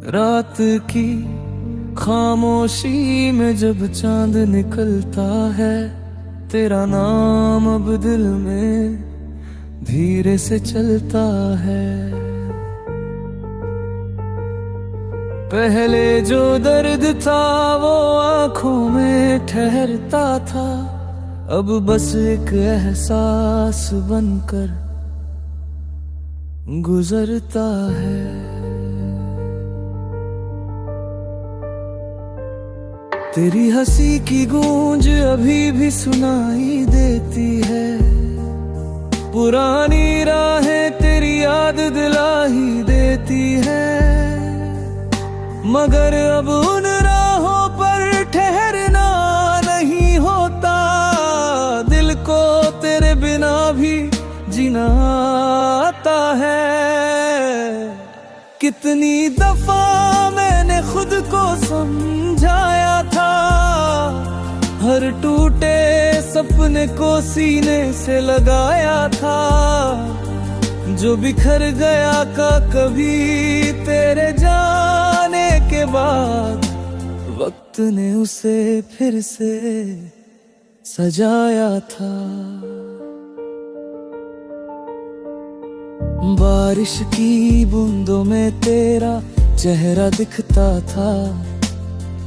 रात की खामोशी में जब चांद निकलता है, तेरा नाम अब दिल में धीरे से चलता है। पहले जो दर्द था वो आंखों में ठहरता था, अब बस एक एहसास बनकर गुजरता है। तेरी हंसी की गूंज अभी भी सुनाई देती है, पुरानी राहें तेरी याद दिला ही देती है। मगर अब उन राहों पर ठहरना नहीं होता, दिल को तेरे बिना भी जीना आता है। कितनी दफा मैंने खुद को समझाया था, हर टूटे सपने को सीने से लगाया था। जो बिखर गया का कभी तेरे जाने के बाद, वक्त ने उसे फिर से सजाया था। बारिश की बूंदों में तेरा चेहरा दिखता था,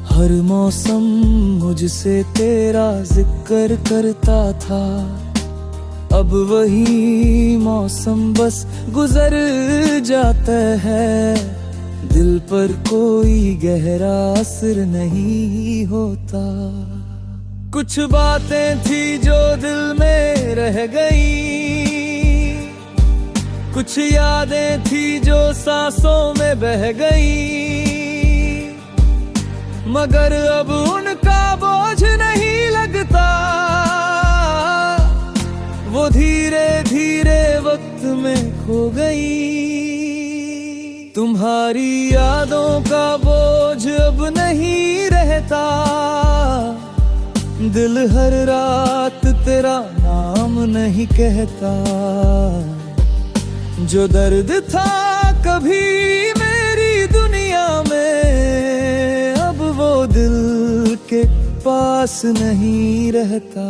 हर मौसम मुझसे तेरा जिक्र करता था। अब वही मौसम बस गुजर जाता है, दिल पर कोई गहरा असर नहीं होता। कुछ बातें थी जो दिल में रह गई, कुछ यादें थी जो सांसों में बह गई। मगर अब उनका बोझ नहीं लगता, वो धीरे धीरे वक्त में खो गई। तुम्हारी यादों का बोझ अब नहीं रहता, दिल हर रात तेरा नाम नहीं कहता। जो दर्द था कभी मेरी दुनिया में, अब वो दिल के पास नहीं रहता।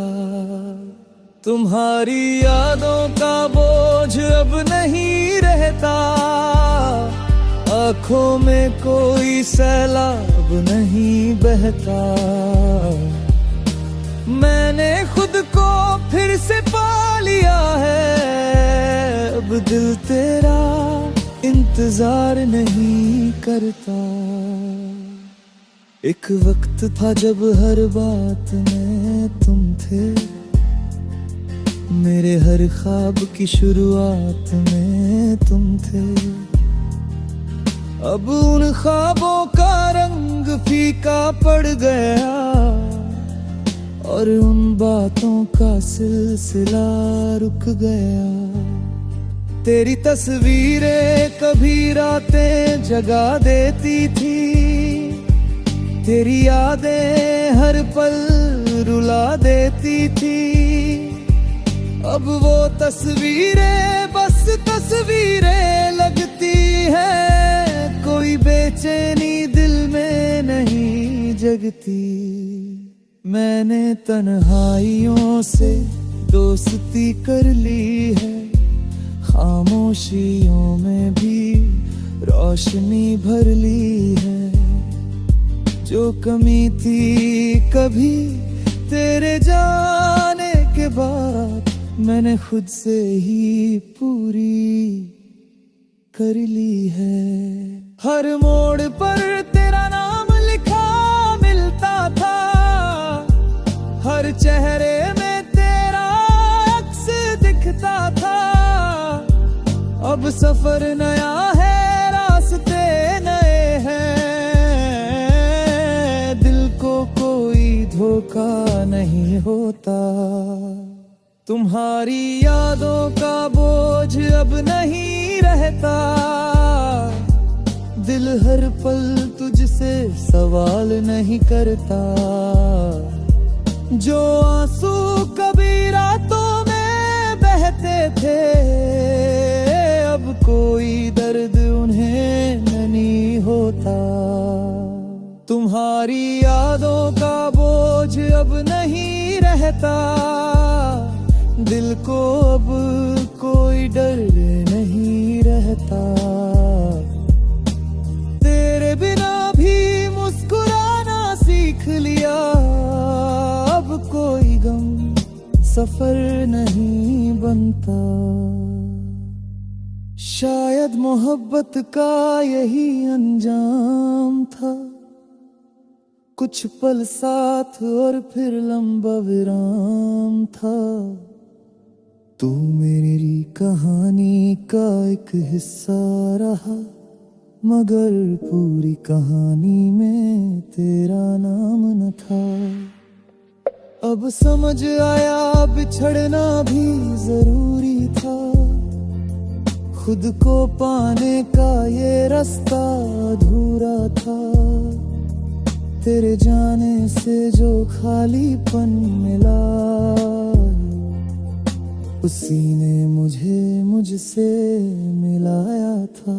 तुम्हारी यादों का बोझ अब नहीं रहता, आँखों में कोई सैलाब नहीं बहता। मैंने खुद को फिर से पा लिया है, अब दिल तेरा इंतजार नहीं करता। एक वक्त था जब हर बात में तुम थे, मेरे हर ख्वाब की शुरुआत में तुम थे। अब उन ख्वाबों का रंग फीका पड़ गया, और उन बातों का सिलसिला रुक गया। तेरी तस्वीरें कभी रातें जगा देती थी, तेरी यादें हर पल रुला देती थी। अब वो तस्वीरें बस तस्वीरें लगती हैं, कोई बेचैनी दिल में नहीं जगती। मैंने तन्हाइयों से दोस्ती कर ली है, खामोशियों में भी रोशनी भर ली है। जो कमी थी कभी तेरे जाने के बाद, मैंने खुद से ही पूरी कर ली है। हर मोड़ पर तेरा नाम लिखा मिलता था, हर चेहरे में तेरा अक्स दिखता था। अब सफर नया है, रास्ते नए हैं, दिल को कोई धोखा नहीं होता। तुम्हारी यादों का बोझ अब नहीं रहता, दिल हर पल तुझसे सवाल नहीं करता। जो आंसू कभी रातों में बहते थे, अब कोई दर्द उन्हें नहीं हो होता। तुम्हारी यादों का बोझ अब नहीं रहता, दिल को अब कोई डर नहीं रहता। तेरे बिना भी मुस्कुराना सीख लिया, अब कोई गम सफर नहीं बनता। शायद मोहब्बत का यही अंजाम था, कुछ पल साथ और फिर लंबा विराम था। तू मेरी कहानी का एक हिस्सा रहा, मगर पूरी कहानी में तेरा नाम न था। अब समझ आया बिछड़ना भी जरूरी था, खुद को पाने का ये रास्ता अधूरा था। तेरे जाने से जो खालीपन मिला, उसी ने मुझे मुझसे मिलाया था।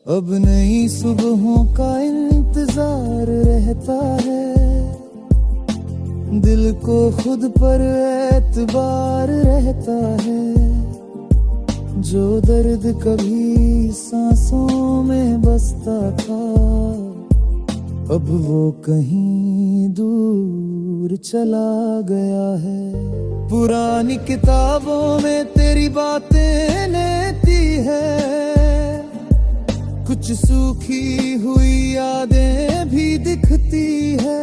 अब नई सुबहों का इंतजार रहता है, दिल को खुद पर एतबार रहता है। जो दर्द कभी सांसों में बसता था, अब वो कहीं दूर चला गया है। पुरानी किताबों में तेरी बातें लेती है, कुछ सूखी हुई यादें भी दिखती है।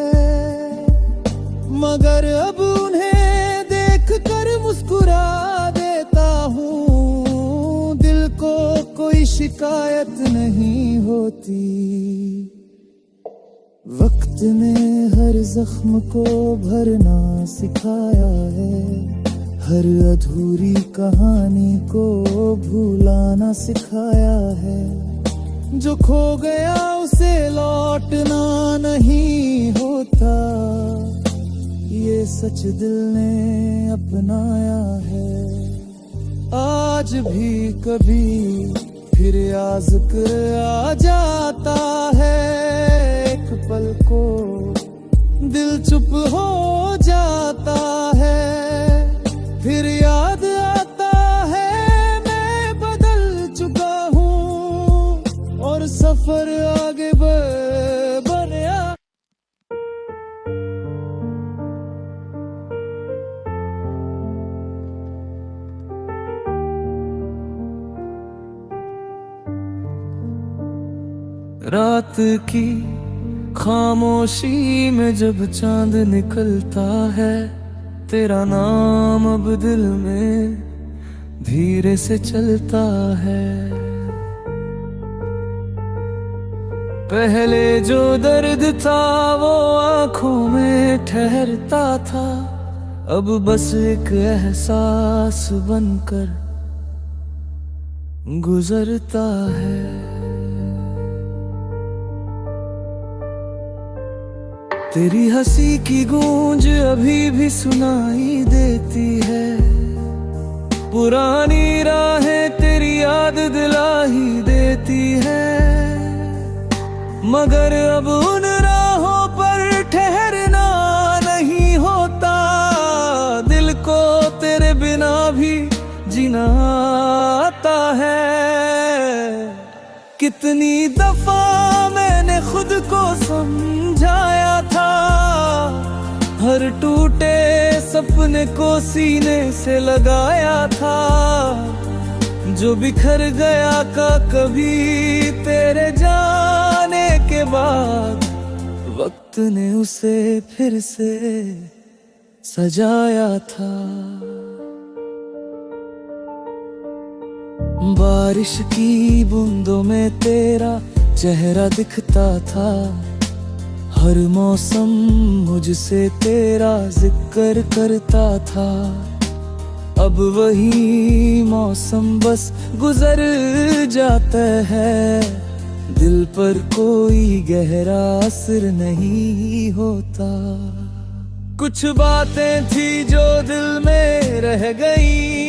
मगर अब उन्हें देख कर मुस्कुरा देता हूँ, दिल को कोई शिकायत नहीं होती। वक्त ने हर जख्म को भरना सिखाया है, हर अधूरी कहानी को भुलाना सिखाया है। जो खो गया उसे लौटना नहीं होता, ये सच दिल ने अपनाया है। आज भी कभी फिर याज़्क़ आ जाता है, एक पल को दिल चुप हो जाता है। फिर याद आता है मैं बदल चुका हूँ, और सफर आगे बढ़ा। रात की खामोशी में जब चांद निकलता है, तेरा नाम अब दिल में धीरे से चलता है। पहले जो दर्द था वो आंखों में ठहरता था, अब बस एक एहसास बनकर गुजरता है। तेरी हंसी की गूंज अभी भी सुनाई देती है, पुरानी राहें तेरी याद दिला ही देती है। मगर अब उन राहों पर ठहरना नहीं होता, दिल को तेरे बिना भी जीना आता है। कितनी दफा मैंने खुद को समझाया था, हर टूटे सपने को सीने से लगाया था। जो बिखर गया का कभी तेरे जाने के बाद, वक्त ने उसे फिर से सजाया था। बारिश की बूंदों में तेरा चेहरा दिखता था, हर मौसम मुझसे तेरा जिक्र करता था। अब वही मौसम बस गुजर जाता है, दिल पर कोई गहरा असर नहीं होता। कुछ बातें थी जो दिल में रह गई,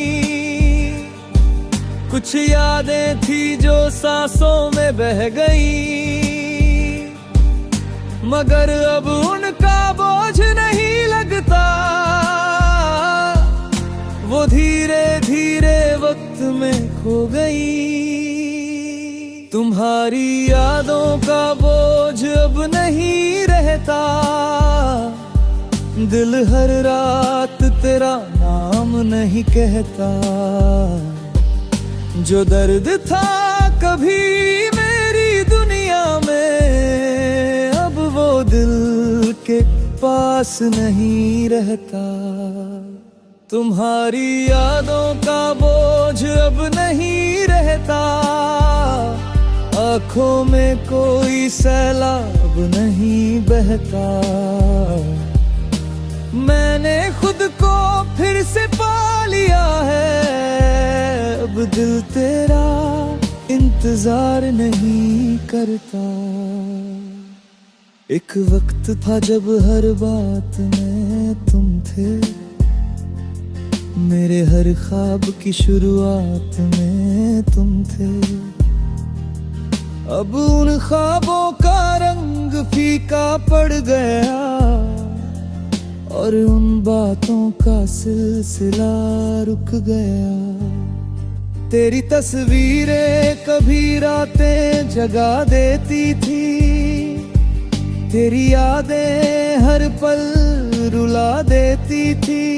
कुछ यादें थी जो सांसों में बह गई, मगर अब उनका बोझ नहीं लगता। वो धीरे धीरे वक्त में खो गई। तुम्हारी यादों का बोझ अब नहीं रहता। दिल हर रात तेरा नाम नहीं कहता। जो दर्द था कभी मेरी दुनिया में, अब वो दिल के पास नहीं रहता। तुम्हारी यादों का बोझ अब नहीं रहता। आँखों में कोई सैलाब नहीं बहता। मैंने खुद को फिर से पा लिया है। अब दिल तेरा इंतजार नहीं करता। एक वक्त था जब हर बात में तुम थे, मेरे हर ख्वाब की शुरुआत में तुम थे। अब उन ख्वाबों का रंग फीका पड़ गया और उन बातों का सिलसिला रुक गया। तेरी तस्वीरें कभी रातें जगा देती थी। तेरी यादें हर पल रुला देती थी।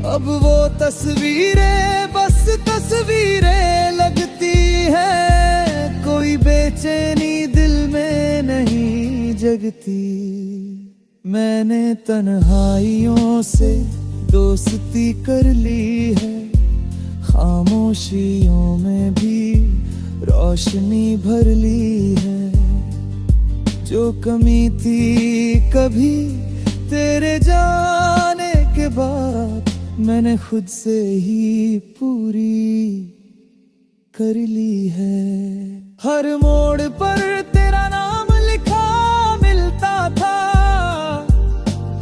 अब वो तस्वीरें बस तस्वीरें लगती है। कोई बेचैनी दिल में नहीं जगती। मैंने तन्हाइयों से दोस्ती कर ली है। खामोशियों में भी रोशनी भर ली है। जो कमी थी कभी तेरे जाने के बाद, मैंने खुद से ही पूरी कर ली है। हर मोड़ पर तेरा नाम लिखा मिलता था।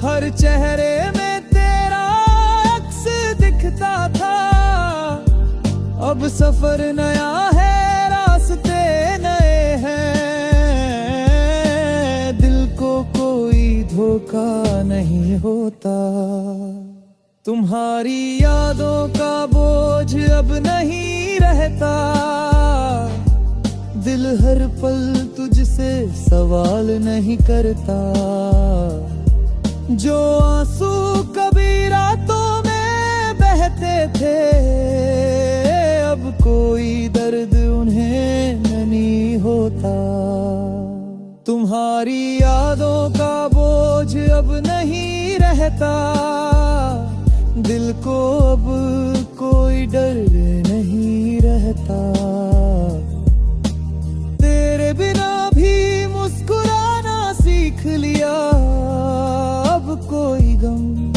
हर चेहरे में तेरा अक्स दिखता था। अब सफर नया है, रास्ते नए हैं। दिल को कोई धोखा नहीं होता। तुम्हारी यादों का बोझ अब नहीं रहता। दिल हर पल तुझसे सवाल नहीं करता। जो आंसू कभी रातों में बहते थे, अब कोई दर्द उन्हें नहीं होता। तुम्हारी यादों का बोझ अब नहीं रहता। दिल को अब कोई डर नहीं रहता। तेरे बिना भी मुस्कुराना सीख लिया। अब कोई गम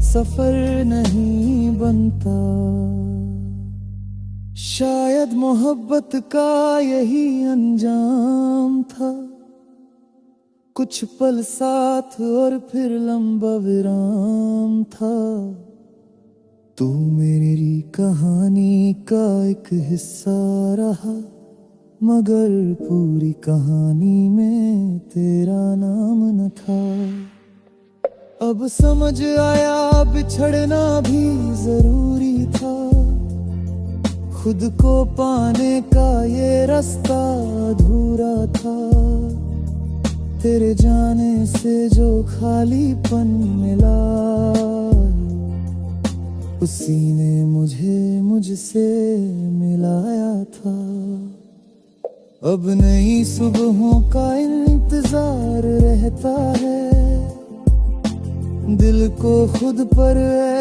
सफर नहीं बनता। शायद मोहब्बत का यही अंजाम था। कुछ पल साथ और फिर लंबा विराम था। तू मेरी कहानी का एक हिस्सा रहा, मगर पूरी कहानी में तेरा नाम न था। अब समझ आया बिछड़ना भी जरूरी था। खुद को पाने का ये रास्ता अधूरा था। तेरे जाने से जो खालीपन मिला, उसी ने मुझे मुझसे मिलाया था। अब नई सुबहों का इंतजार रहता है। दिल को खुद पर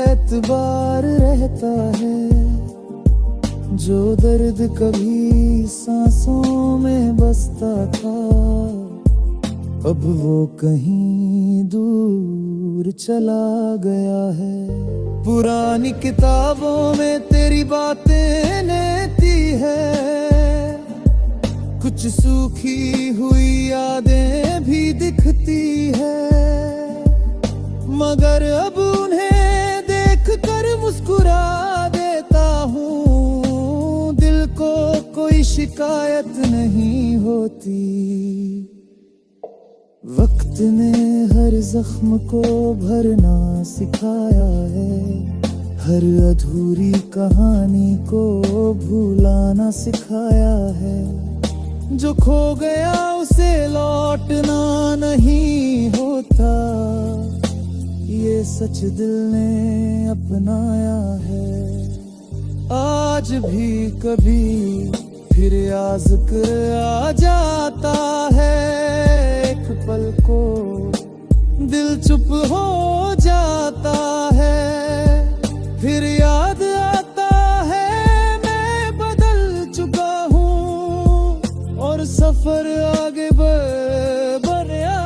एतबार रहता है। जो दर्द कभी सांसों में बसता था, अब वो कहीं दूर चला गया है। पुरानी किताबों में तेरी बातें नेती है। कुछ सूखी हुई यादें भी दिखती है, मगर अब उन्हें देख कर मुस्कुरा देता हूँ। शिकायत नहीं होती। वक्त ने हर जख्म को भरना सिखाया है, हर अधूरी कहानी को भुलाना सिखाया है। जो खो गया उसे लौटना नहीं होता, ये सच दिल ने अपनाया है। आज भी कभी फिर याद आ जाता है,